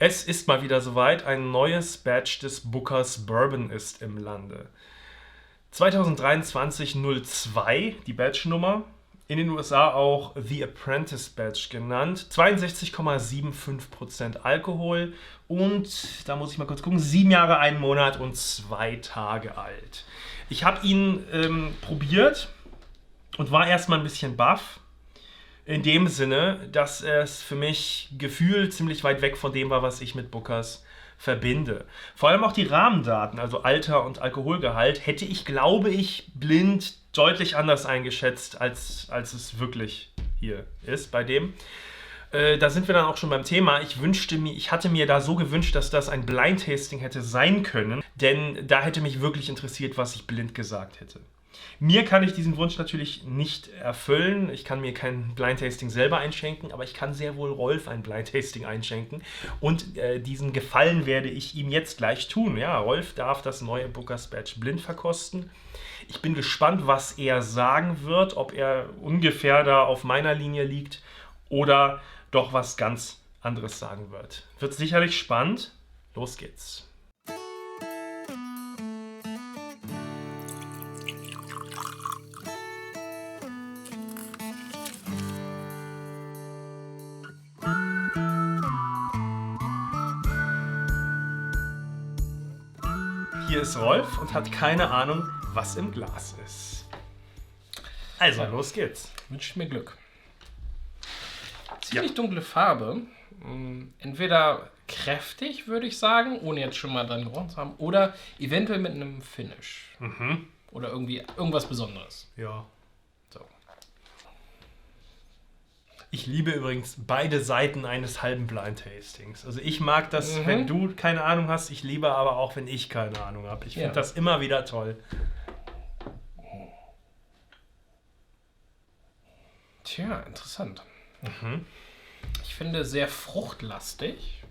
Es ist mal wieder soweit, ein neues Batch des Bookers Bourbon ist im Lande. 2023-02, die Batch-Nummer, in den USA auch The Apprentice Batch genannt, 62,75% Alkohol und, da muss ich mal kurz gucken, 7 Jahre, 1 Monat und 2 Tage alt. Ich habe ihn probiert und war erstmal ein bisschen baff. In dem Sinne, dass es für mich gefühlt ziemlich weit weg von dem war, was ich mit Bookers verbinde. Vor allem auch die Rahmendaten, also Alter und Alkoholgehalt, hätte ich, glaube ich, blind deutlich anders eingeschätzt, als es wirklich hier ist bei dem. Da sind wir dann auch schon beim Thema. Ich hatte mir da so gewünscht, dass das ein Blind-Tasting hätte sein können, denn da hätte mich wirklich interessiert, was ich blind gesagt hätte. Mir kann ich diesen Wunsch natürlich nicht erfüllen. Ich kann mir kein Blind-Tasting selber einschenken, aber ich kann sehr wohl Rolf ein Blind-Tasting einschenken. Und diesen Gefallen werde ich ihm jetzt gleich tun. Ja, Rolf darf das neue Bookers Batch blind verkosten. Ich bin gespannt, was er sagen wird, ob er ungefähr da auf meiner Linie liegt oder doch was ganz anderes sagen wird. Wird sicherlich spannend. Los geht's. Hier ist Rolf und hat keine Ahnung, was im Glas ist. Also, los geht's. Wünscht mir Glück. Ziemlich dunkle Farbe. Entweder kräftig, würde ich sagen, ohne jetzt schon mal dran gerochen zu haben, oder eventuell mit einem Finish. Oder irgendwas Besonderes. Ja. So. Ich liebe übrigens beide Seiten eines halben Blind-Tastings. Also ich mag das, wenn du keine Ahnung hast. Ich liebe aber auch, wenn ich keine Ahnung habe. Ich finde das immer wieder toll. Tja, interessant. Ich finde sehr fruchtlastig.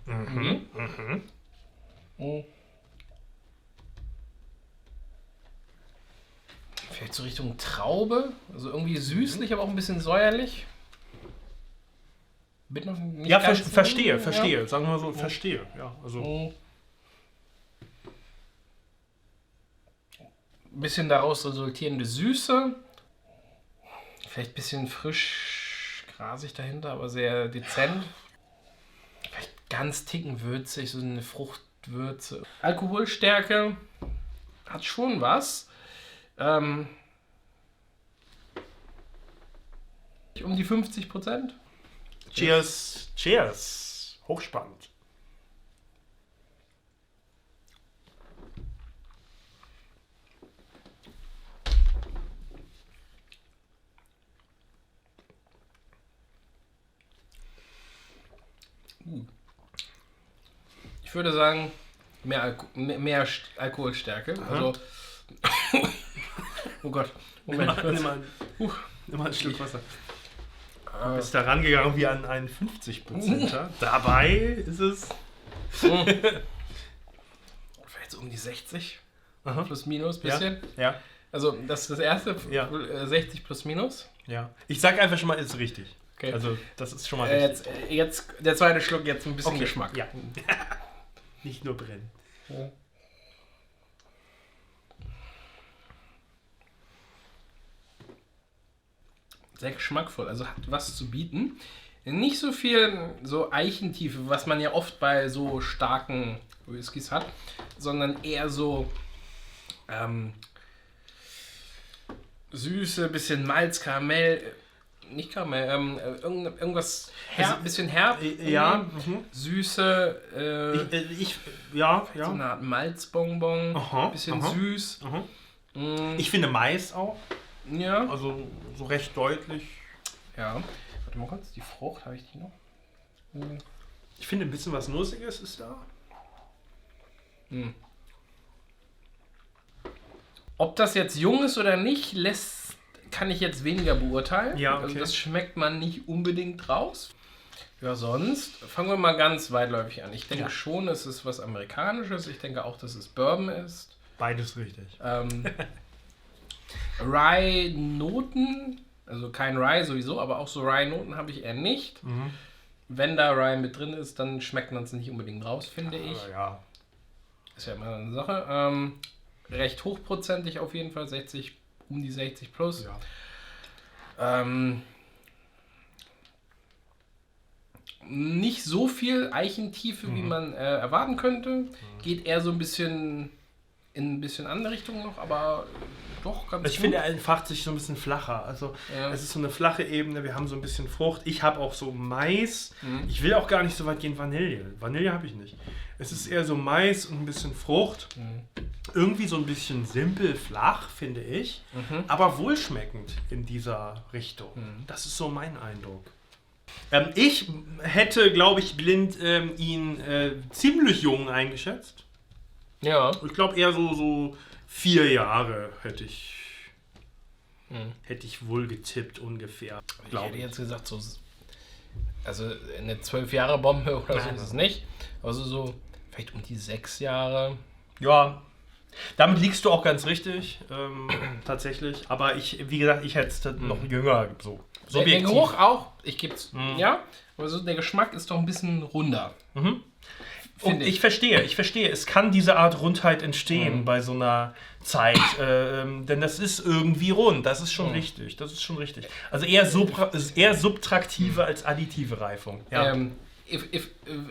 Vielleicht so Richtung Traube. Also irgendwie süßlich, aber auch ein bisschen säuerlich. Ja, verstehe. Sagen wir mal so, verstehe. Ja, also. Ein bisschen daraus resultierende Süße. Vielleicht ein bisschen frisch, grasig dahinter, aber sehr dezent. Vielleicht ganz ticken würzig, so eine Fruchtwürze. Alkoholstärke hat schon was. Um die 50%. Cheers. Cheers. Hochspannend. Ich würde sagen, mehr Alkoholstärke. Also, oh Gott. Moment. Nimm mal einen Schluck Wasser. Du bist da rangegangen wie an einen 50%. Dabei ist es. Vielleicht so um die 60. Plus minus bisschen. Ja. Also das erste, 60 plus minus. Ja. Ich sag einfach schon mal, ist richtig. Okay. Also das ist schon mal richtig. Jetzt der zweite Schluck, jetzt ein bisschen Geschmack. Ja. Nicht nur brennen. Ja. Sehr geschmackvoll, also hat was zu bieten. Nicht so viel so Eichentiefe, was man ja oft bei so starken Whiskys hat, sondern eher so Süße, bisschen Malz, Karamell, nicht Karamell, irgendwas bisschen herb, Süße, so eine Art Malzbonbon, bisschen süß. Ich finde Mais auch. Ja. Also so recht deutlich. Ja. Warte mal kurz, die Frucht, habe ich die noch? Ich finde ein bisschen was Nussiges ist da. Ob das jetzt jung ist oder nicht, kann ich jetzt weniger beurteilen. Ja, okay. Also das schmeckt man nicht unbedingt raus. Ja, sonst fangen wir mal ganz weitläufig an. Ich denke schon, es ist was Amerikanisches. Ich denke auch, dass es Bourbon ist. Beides richtig. Rye-Noten, also kein Rye sowieso, aber auch so Rye-Noten habe ich eher nicht. wenn da Rye mit drin ist, dann schmeckt man es nicht unbedingt raus, finde ich. Ja. Ist ja immer eine Sache. Recht hochprozentig auf jeden Fall, um die 60 plus. Ja. Nicht so viel Eichentiefe, wie man erwarten könnte. Geht eher so ein bisschen in ein bisschen andere Richtung noch, aber doch ganz Ich finde, er entfacht sich so ein bisschen flacher. Also es ist so eine flache Ebene, wir haben so ein bisschen Frucht. Ich habe auch so Mais. Ich will auch gar nicht so weit gehen Vanille. Vanille habe ich nicht. Es ist eher so Mais und ein bisschen Frucht. Irgendwie so ein bisschen simpel, flach, finde ich. Aber wohlschmeckend in dieser Richtung. Das ist so mein Eindruck. Ich hätte, glaube ich, blind ihn ziemlich jung eingeschätzt. Ja. Ich glaube eher so 4 Jahre hätte ich wohl getippt ungefähr. Ich hätte jetzt gesagt, also eine 12-Jahre-Bombe oder so ist es nicht. Also so vielleicht um die 6 Jahre. Ja, damit liegst du auch ganz richtig, tatsächlich. Aber wie gesagt, ich hätte es noch jünger so. Der Geruch auch, ich gebe es, ja. Aber so der Geschmack ist doch ein bisschen runder. Und ich verstehe, es kann diese Art Rundheit entstehen bei so einer Zeit, denn das ist irgendwie rund, das ist schon richtig, Also eher subtraktive als additive Reifung. Ja.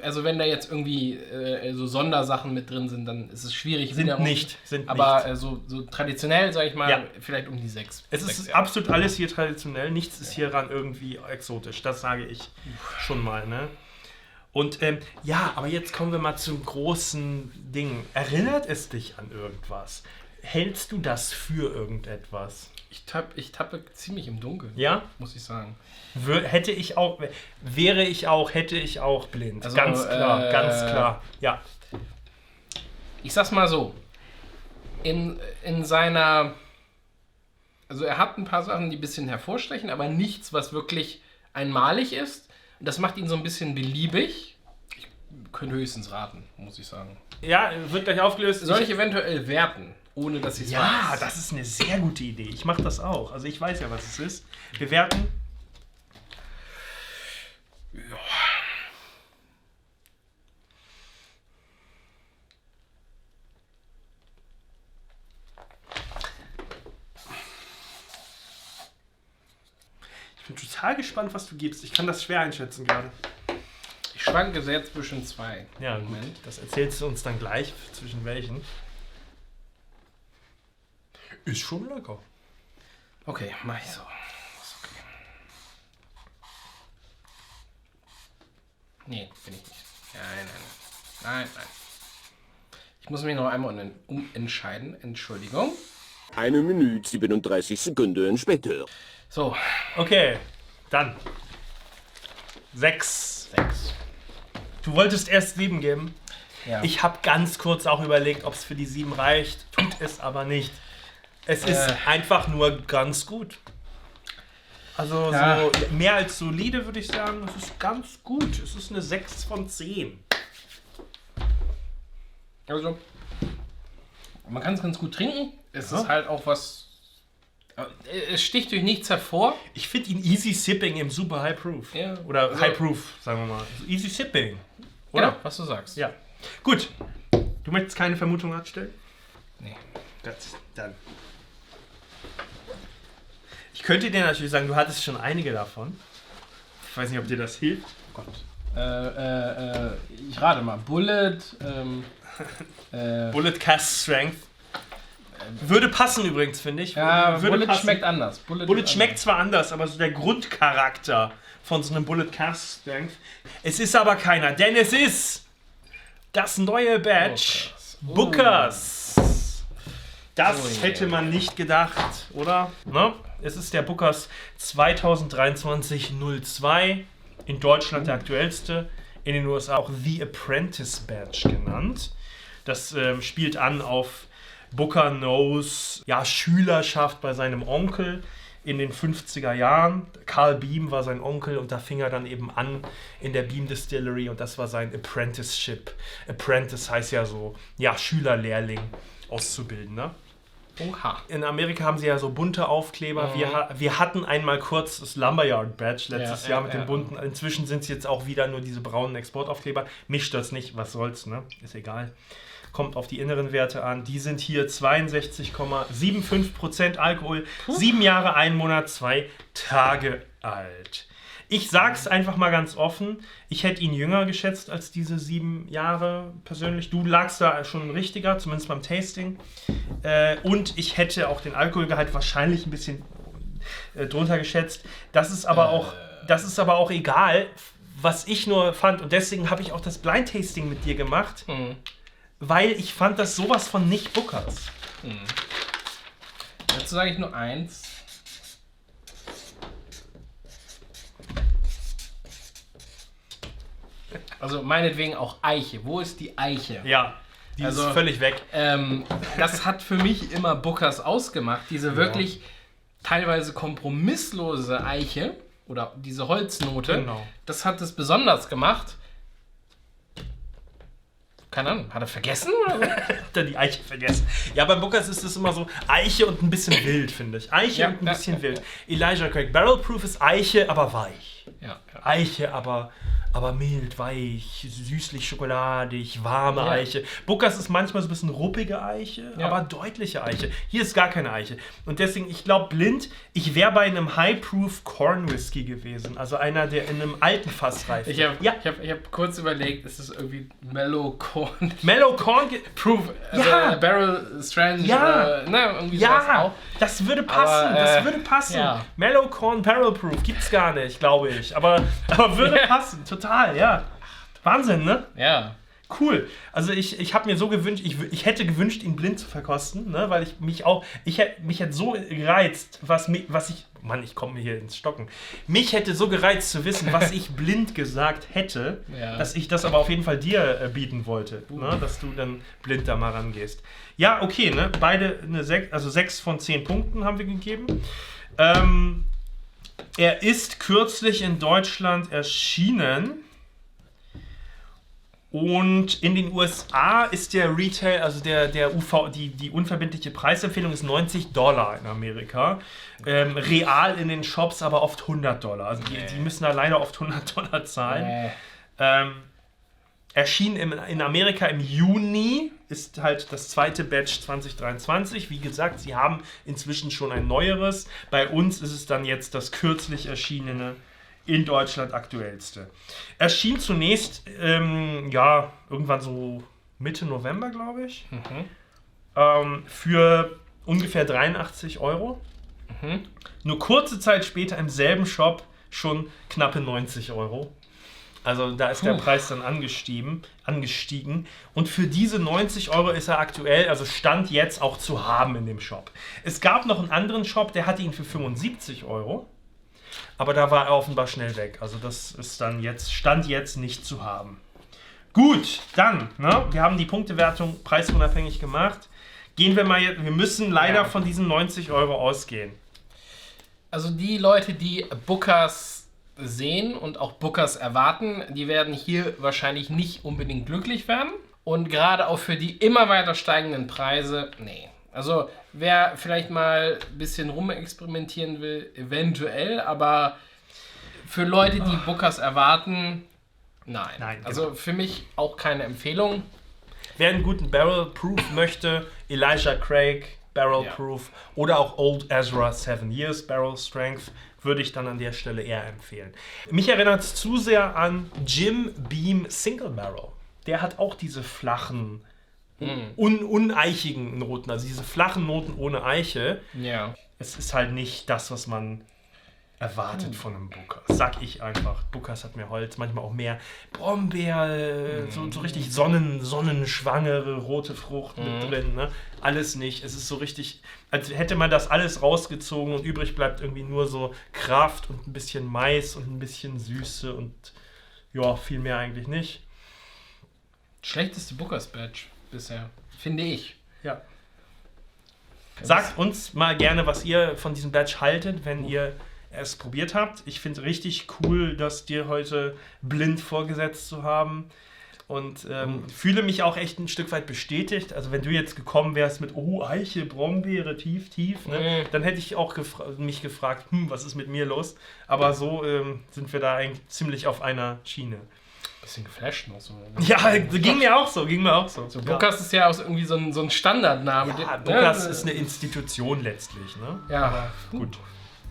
Also wenn da jetzt irgendwie so Sondersachen mit drin sind, dann ist es schwierig. Sind nicht. Aber so traditionell, sage ich mal, vielleicht um die 6. Es ist absolut alles hier traditionell, nichts ist hieran irgendwie exotisch, das sage ich schon mal, ne? Und aber jetzt kommen wir mal zum großen Ding. Erinnert es dich an irgendwas? Hältst du das für irgendetwas? Ich tappe ziemlich im Dunkeln. Ja? Muss ich sagen. Hätte ich auch blind. Also, ganz klar. Ja. Ich sag's mal so. In seiner... Also er hat ein paar Sachen, die ein bisschen hervorstechen, aber nichts, was wirklich einmalig ist. Das macht ihn so ein bisschen beliebig. Ich könnte höchstens raten, muss ich sagen. Ja, wird gleich aufgelöst. Soll ich eventuell werten, ohne dass ich es weiß? Ja, das ist eine sehr gute Idee. Ich mache das auch. Also ich weiß ja, was es ist. Wir werten. Ja. Ich bin total gespannt, was du gibst. Ich kann das schwer einschätzen gerade. Ich schwanke sehr zwischen 2. Ja, Moment. Das erzählst du uns dann gleich, zwischen welchen. Ist schon lecker. Okay, mach ich so. Ist okay. Nee, bin ich nicht. Nein. Ich muss mich noch einmal umentscheiden. Entschuldigung. 1 Minute 37 Sekunden später. So. Okay, dann. 6. Du wolltest erst 7 geben. Ja. Ich habe ganz kurz auch überlegt, ob es für die 7 reicht. Tut es aber nicht. Es ist einfach nur ganz gut. Also so mehr als solide, würde ich sagen. Es ist ganz gut. Es ist eine 6 von 10. Also, man kann es ganz gut trinken. Es ist halt auch was... Es sticht durch nichts hervor. Ich finde ihn easy sipping im super High Proof. Ja. Oder High Proof, sagen wir mal. Easy sipping. Oder? Genau, was du sagst. Ja. Gut. Du möchtest keine Vermutung anstellen? Nee. Gut, dann. Ich könnte dir natürlich sagen, du hattest schon einige davon. Ich weiß nicht, ob dir das hilft. Oh Gott. Ich rate mal. Bullet. Bullet Cast Strength. Würde passen übrigens, finde ich. Ja, Würde Bullet passen. schmeckt anders. Bullet schmeckt zwar anders, aber so der Grundcharakter von so einem Bullet Cast Strength. Es ist aber keiner, denn es ist das neue Badge Bookers. Das hätte man nicht gedacht, oder? Ne? Es ist der Bookers 2023-02. In Deutschland der aktuellste. In den USA auch The Apprentice Badge genannt. Das spielt an auf Booker Noes Schülerschaft bei seinem Onkel in den 50er Jahren. Carl Beam war sein Onkel und da fing er dann eben an in der Beam Distillery und das war sein Apprenticeship. Apprentice heißt ja so, Schülerlehrling, Auszubildender. Oha. In Amerika haben sie ja so bunte Aufkleber. Wir hatten einmal kurz das Lumberyard Badge letztes Jahr mit den bunten. Inzwischen sind es jetzt auch wieder nur diese braunen Exportaufkleber. Mich stört's nicht, was soll's, ne? Ist egal. Kommt auf die inneren Werte an. Die sind hier 62,75% Alkohol, 7 Jahre, 1 Monat, 2 Tage alt. Ich sag's einfach mal ganz offen, ich hätte ihn jünger geschätzt als diese 7 Jahre persönlich. Du lagst da schon richtiger, zumindest beim Tasting. Und ich hätte auch den Alkoholgehalt wahrscheinlich ein bisschen drunter geschätzt. Das ist aber auch egal, was ich nur fand. Und deswegen habe ich auch das Blind Tasting mit dir gemacht. Weil ich fand das sowas von nicht Bookers. Dazu sage ich nur eins. Also meinetwegen auch Eiche. Wo ist die Eiche? Ja, die ist völlig weg. Das hat für mich immer Bookers ausgemacht. Diese wirklich teilweise kompromisslose Eiche oder diese Holznote. Genau. Das hat es besonders gemacht. Keine Ahnung, hat er vergessen oder so? Hat er die Eiche vergessen. Ja, beim Bookers ist es immer so Eiche und ein bisschen wild, finde ich. Eiche und ein bisschen wild. Elijah Craig Barrel Proof ist Eiche, aber weich. Eiche, aber mild, weich, süßlich, schokoladig, warme Eiche. Bookers ist manchmal so ein bisschen ruppige Eiche, aber deutliche Eiche. Hier ist gar keine Eiche. Und deswegen, ich glaube blind, ich wäre bei einem High-Proof Corn Whisky gewesen. Also einer, der in einem alten Fass reift. Ich hab kurz überlegt, ist es irgendwie Mellow Corn? Mellow Corn Proof, Barrel Strand, irgendwie sowas auch. Das würde passen, Ja. Mellow Corn Barrel Proof gibt's gar nicht, glaube ich. Aber würde passen, total, ja. Wahnsinn, ne? Ja. Cool. Also ich habe mir so gewünscht, ich hätte gewünscht, ihn blind zu verkosten, ne? Weil mich hätte so gereizt, ich komme mir hier ins Stocken. Mich hätte so gereizt zu wissen, was ich blind gesagt hätte, dass ich das aber auf jeden Fall dir bieten wollte, ne? Dass du dann blind da mal rangehst. Ja, okay, ne? Beide 6 von 10 Punkten haben wir gegeben. Er ist kürzlich in Deutschland erschienen. Und in den USA ist der Retail, also der UV, die unverbindliche Preisempfehlung ist $90 in Amerika. Real in den Shops aber oft $100. Also die müssen da leider oft $100 zahlen. Erschien in Amerika im Juni, ist halt das zweite Batch 2023. Wie gesagt, sie haben inzwischen schon ein neueres. Bei uns ist es dann jetzt das kürzlich erschienene, in Deutschland aktuellste. Erschien zunächst, irgendwann so Mitte November, glaube ich, für ungefähr 83 €. Nur kurze Zeit später im selben Shop schon knappe 90 €. Also da ist der Preis dann angestiegen. Und für diese 90 € ist er aktuell, also Stand jetzt auch zu haben in dem Shop. Es gab noch einen anderen Shop, der hatte ihn für 75 €. Aber da war er offenbar schnell weg. Also das ist dann Stand jetzt nicht zu haben. Gut, dann, ne? Wir haben die Punktewertung preisunabhängig gemacht. Gehen wir mal jetzt, wir müssen leider von diesen 90 € ausgehen. Also die Leute, die Bookers sehen und auch Bookers erwarten, die werden hier wahrscheinlich nicht unbedingt glücklich werden. Und gerade auch für die immer weiter steigenden Preise, nee. Also wer vielleicht mal ein bisschen rumexperimentieren will, eventuell, aber für Leute, die Bookers erwarten, nein. Also für mich auch keine Empfehlung. Wer einen guten Barrel Proof möchte, Elijah Craig Barrel Proof oder auch Old Ezra 7 Years Barrel Strength, würde ich dann an der Stelle eher empfehlen. Mich erinnert es zu sehr an Jim Beam Single Barrel. Der hat auch diese flachen, uneichigen Noten, also diese flachen Noten ohne Eiche. Ja. Es ist halt nicht das, was man erwartet von einem Booker. Sag ich einfach. Bookers hat mehr Holz, manchmal auch mehr Brombeer, so richtig sonnenschwangere rote Frucht mit drin. Ne? Alles nicht. Es ist so richtig, als hätte man das alles rausgezogen und übrig bleibt irgendwie nur so Kraft und ein bisschen Mais und ein bisschen Süße und ja, viel mehr eigentlich nicht. Schlechteste Bookers-Badge bisher, finde ich. Ja. Sagt uns mal gerne, was ihr von diesem Badge haltet, wenn ihr es probiert habt. Ich finde richtig cool, das dir heute blind vorgesetzt zu haben. Und fühle mich auch echt ein Stück weit bestätigt. Also wenn du jetzt gekommen wärst mit, oh, Eiche, Brombeere, tief, ne, dann hätte ich auch mich gefragt, was ist mit mir los? Aber so sind wir da eigentlich ziemlich auf einer Schiene. Bisschen geflasht noch so. Ja, ging mir auch so. So Burkas ist ja auch irgendwie so ein Standardname. Ja, Burkas ist eine Institution letztlich, ne? Ja, aber gut.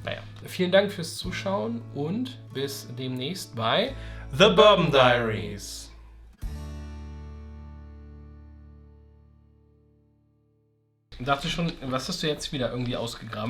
Naja, vielen Dank fürs Zuschauen und bis demnächst bei The Bourbon Diaries. Ich dachte schon, was hast du jetzt wieder irgendwie ausgegraben?